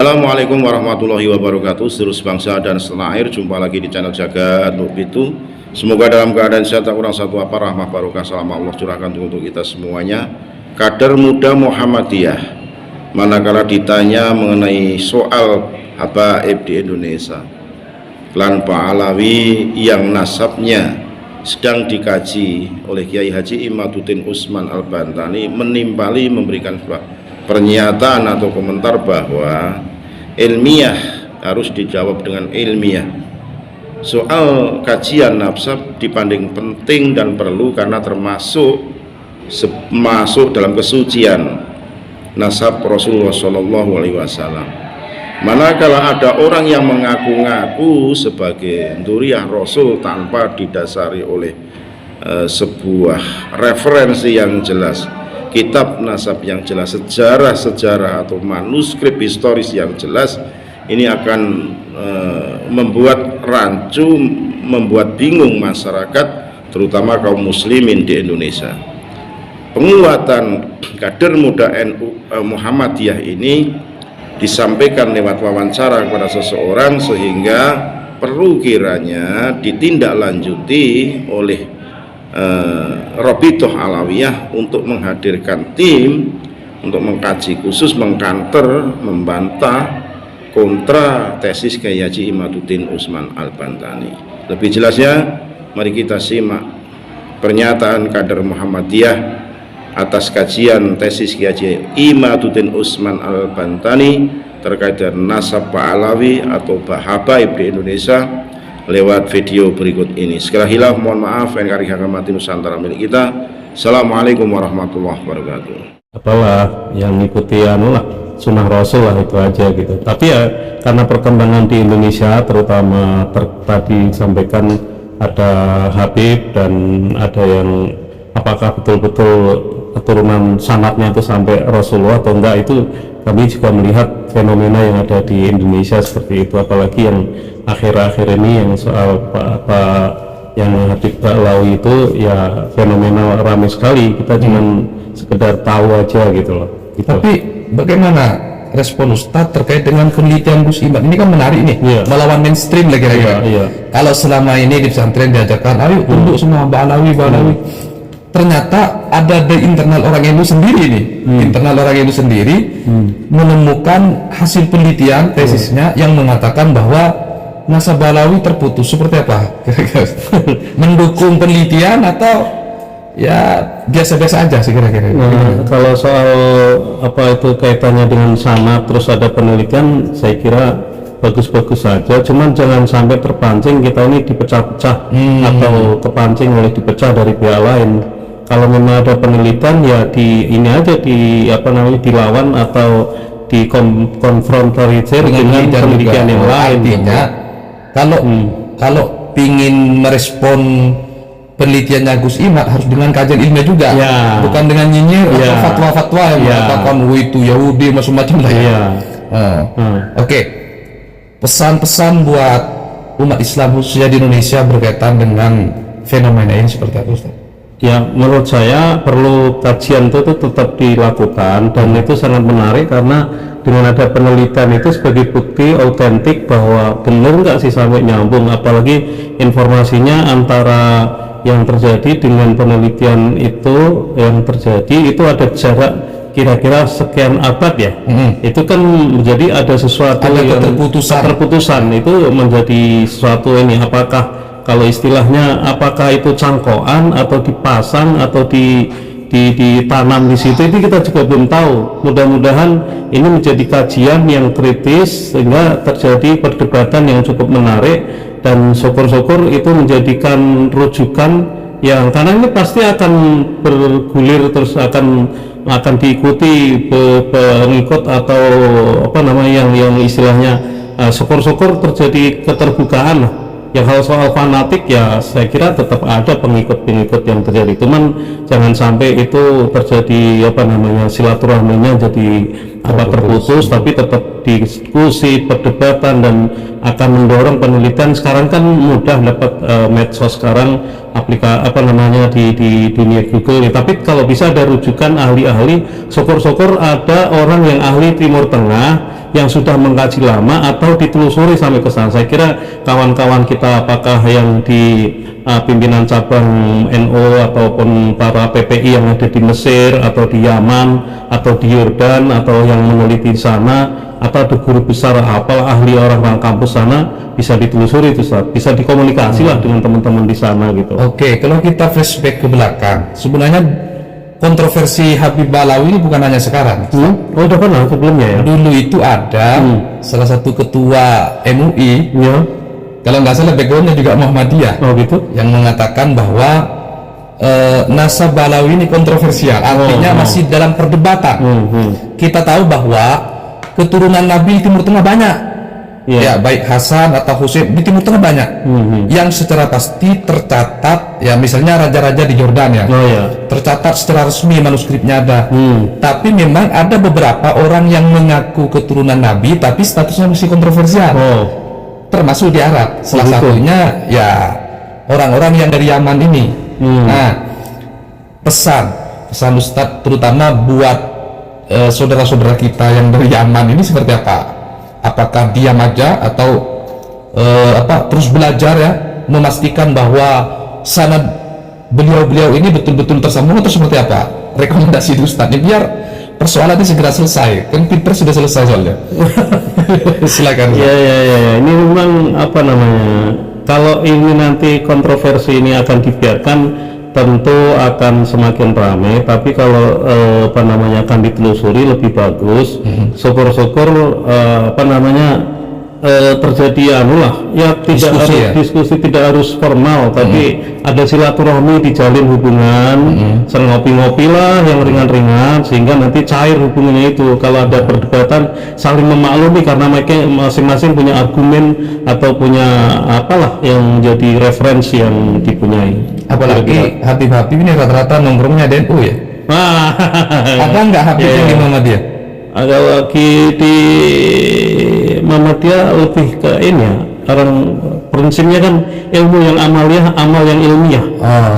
Assalamualaikum warahmatullahi wabarakatuh. Seluruh bangsa dan setanah air, jumpa lagi di channel Jagat Nur Pitu. Semoga dalam keadaan sehat, tak kurang satu apa, rahmah barokah salam Allah curahkan untuk kita semuanya. Kader muda Muhammadiyah, manakala ditanya mengenai soal habaib di Indonesia, klan Pahlawi yang nasabnya sedang dikaji oleh Kiai Haji Imaduddin Usman Al-Bantani, menimpali memberikan pernyataan atau komentar bahwa ilmiah harus dijawab dengan ilmiah. Soal kajian nasab dipandang penting dan perlu karena masuk dalam kesucian nasab Rasulullah SAW. Manakala ada orang yang mengaku-ngaku sebagai dzurriyyah Rasul tanpa didasari oleh sebuah referensi yang jelas, kitab nasab yang jelas, sejarah atau manuskrip historis yang jelas, ini akan membuat rancu, membuat bingung masyarakat, terutama kaum muslimin di Indonesia. Penguatan kader muda NU Muhammadiyah ini disampaikan lewat wawancara kepada seseorang, sehingga perlu kiranya ditindaklanjuti oleh Robitoh Alawiyah untuk menghadirkan tim untuk mengkaji khusus, mengkanter, membantah, kontra tesis Kiai Haji Imaduddin Usman Al-Bantani. Lebih jelasnya, mari kita simak pernyataan kader Muhammadiyah atas kajian tesis Kiai Haji Imaduddin Usman Al-Bantani terkait dengan nasab Pahlawi atau habaib di Indonesia lewat video berikut ini. Sekali lagi mohon maaf, NKRI Hakamati Nusantara milik kita. Assalamualaikum warahmatullahi wabarakatuh. Apalah yang ngikuti sunnah Rasul lah, itu aja gitu. Tapi ya karena perkembangan di Indonesia, terutama tadi sampaikan ada Habib dan ada yang apakah betul-betul keturunan sanadnya itu sampai Rasulullah atau enggak, itu kami juga melihat fenomena yang ada di Indonesia seperti itu. Apalagi yang akhir-akhir ini yang soal yang Habib Ba'lawi itu, ya fenomena ramai sekali. Kita cuma sekedar tahu aja gitu loh gitu. Tapi bagaimana respon Ustadz terkait dengan penelitian Gus Iman? Ini kan menarik nih, melawan mainstream lagi kira-kira. Kalau selama ini di pesantren diajarkan ayo tunduk semua Ba'lawi. Ternyata ada di internal orang NU sendiri nih, internal orang NU sendiri menemukan hasil penelitian tesisnya yang mengatakan bahwa nasab Ba'lawi terputus. Seperti apa? Mendukung penelitian atau ya biasa-biasa aja sih kira-kira? Kalau soal apa itu kaitannya dengan sanad terus ada penelitian, saya kira bagus-bagus saja, cuman jangan sampai terpancing kita ini dipecah-pecah atau kepancing oleh dipecah dari pihak lain. Kalau memang ada penelitian, ya ini aja dilawan atau dikonfrontasi dengan penelitian yang lain. Artinya kalau pingin merespon penelitiannya Gus Iman harus dengan kajian ilmiah juga, bukan dengan nyinyir atau fatwa-fatwa yang mengatakan itu Yahudi macam-macam lah ya. Oke. Pesan-pesan buat umat Islam khususnya di Indonesia berkaitan dengan fenomena ini seperti apa, Ustaz? Ya, menurut saya perlu kajian itu tetap dilakukan, dan itu sangat menarik karena dengan ada penelitian itu sebagai bukti autentik bahwa benar nggak sih sampai nyambung, apalagi informasinya antara yang terjadi dengan penelitian itu yang terjadi itu ada jarak kira-kira sekian abad ya. Itu kan menjadi ada sesuatu ada yang keterputusan itu menjadi sesuatu ini, apakah kalau istilahnya apakah itu cangkokan atau dipasang atau ditanam di situ, itu kita juga belum tahu. Mudah-mudahan ini menjadi kajian yang kritis sehingga terjadi perdebatan yang cukup menarik, dan syukur-syukur itu menjadikan rujukan yang, karena ini pasti akan bergulir terus, akan diikuti pengikut atau yang istilahnya syukur-syukur terjadi keterbukaan lah. Ya kalau soal fanatik, ya saya kira tetap ada pengikut-pengikut yang terjadi, cuman jangan sampai itu terjadi silaturahminya jadi terputus, tapi tetap diskusi, perdebatan, dan akan mendorong penelitian. Sekarang kan mudah dapat medsos sekarang, aplikasi di dunia Google, tapi kalau bisa ada rujukan ahli-ahli, syukur-syukur ada orang yang ahli Timur Tengah yang sudah mengkaji lama atau ditelusuri sampai ke sana. Saya kira kawan-kawan kita apakah yang di pimpinan cabang NU ataupun para PPI yang ada di Mesir atau di Yaman atau di Yordan atau yang meneliti di sana atau ada guru besar apalah ahli orang kampus sana bisa ditelusuri itu Ustaz. Bisa dikomunikasi lah dengan teman-teman di sana gitu. Oke, kalau kita flashback ke belakang, sebenarnya kontroversi Habib Balawi ini bukan hanya sekarang. Oh, udah pernah sebelumnya ya? Dulu itu ada salah satu ketua MUI, Ya. kalau nggak salah backgroundnya juga Muhammadiyah, Oh gitu? yang mengatakan bahwa nasab Balawi ini kontroversial, artinya masih dalam perdebatan. Kita tahu bahwa keturunan Nabi di Timur Tengah banyak. Ya, baik Hasan atau Husain di Timur Tengah banyak. Yang secara pasti tercatat, ya misalnya raja-raja di Jordan ya. Oh ya. Tercatat secara resmi, manuskripnya ada. Tapi memang ada beberapa orang yang mengaku keturunan Nabi tapi statusnya masih kontroversial. Termasuk di Arab. Salah satunya ya orang-orang yang dari Yaman ini. Nah, pesan Ustadz terutama buat saudara-saudara kita yang dari Yaman ini seperti apa? Apakah diam aja atau terus belajar ya, memastikan bahwa sanad beliau-beliau ini betul-betul tersambung atau seperti apa? Rekomendasi itu Ustaz, biar persoalan ini segera selesai. Kan Pilpres sudah selesai soalnya. Silakan. Ya. Ini memang apa namanya? Kalau ini nanti kontroversi ini akan dibiarkan, tentu akan semakin ramai. Tapi kalau akan ditelusuri lebih bagus. Syukur-syukur terjadi tidak diskusi tidak harus formal, tapi ada silaturahmi, dijalin hubungan, ngopi-ngopi lah yang ringan-ringan sehingga nanti cair hubungannya itu. Kalau ada perdebatan saling memaklumi karena mereka masing-masing punya argumen atau punya apalah yang jadi referensi yang dipunyai. Apalagi Habib-Habib ini rata-rata nongkrongnya di NU ya. Ada nggak Habib yang di Muhammadiyah? Ada lagi di Muhammadiyah lebih ke ini ya, orang prinsipnya kan ilmu yang amaliyah, amal yang ilmiah.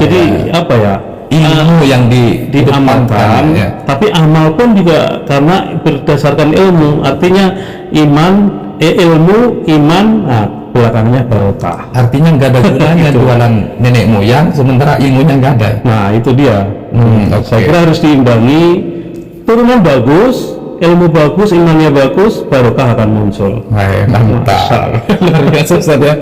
Jadi apa ya, ilmu yang diamalkan ya. Tapi amal pun juga karena berdasarkan ilmu, artinya ilmu iman, belakangnya barokah. Artinya nggak ada gunanya jualan nenek moyang sementara ilmunya nggak ada. Nah itu dia. Saya kira harus diimbangi, turunan bagus, ilmu bagus, imannya bagus, barokah akan muncul. Mantap. Luar biasa Ustaz ya.